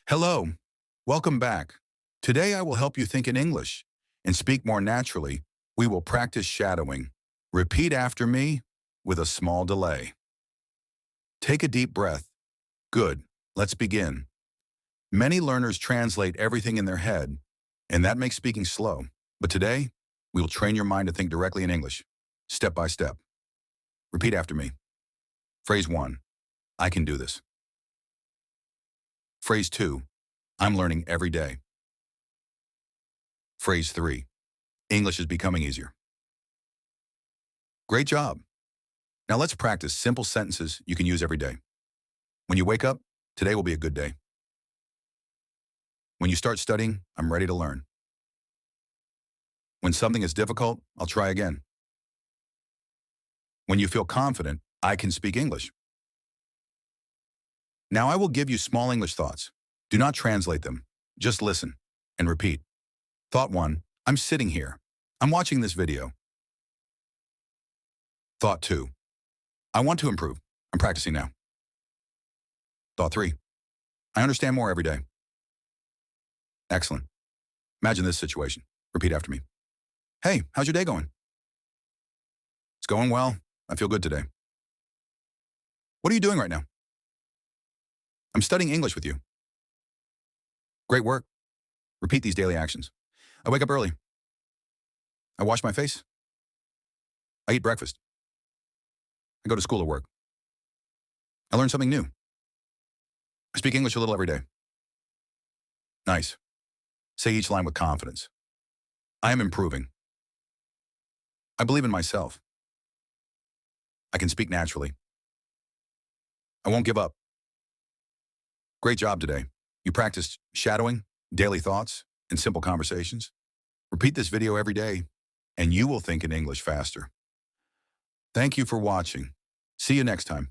Hello, welcome back. Today I will help you think in English and speak more naturally. We will practice shadowing. Repeat after me with a small delay. Take a deep breath. Good, let's begin. Many learners translate everything in their head, and that makes speaking slow. But today, we will train your mind to think directly in English, step by step. Repeat after me. Phrase 1, I can do this. Phrase 2, I'm learning every day. Phrase 3, English is becoming easier. Great job. Now let's practice simple sentences you can use every day. When you wake up, today will be a good day. When you start studying, I'm ready to learn. When something is difficult, I'll try again. When you feel confident, I can speak English. Now I will give you small English thoughts. Do not translate them. Just listen and repeat. Thought 1, I'm sitting here. I'm watching this video. Thought 2, I want to improve. I'm practicing now. Thought 3, I understand more every day. Excellent. Imagine this situation. Repeat after me. Hey, how's your day going? It's going well. I feel good today. What are you doing right now? I'm studying English with you. Great work. Repeat these daily actions. I wake up early. I wash my face. I eat breakfast. I go to school or work. I learn something new. I speak English a little every day. Nice. Say each line with confidence. I am improving. I believe in myself. I can speak naturally. I won't give up. Great job today. You practiced shadowing, daily thoughts, and simple conversations. Repeat this video every day, and you will think in English faster. Thank you for watching. See you next time.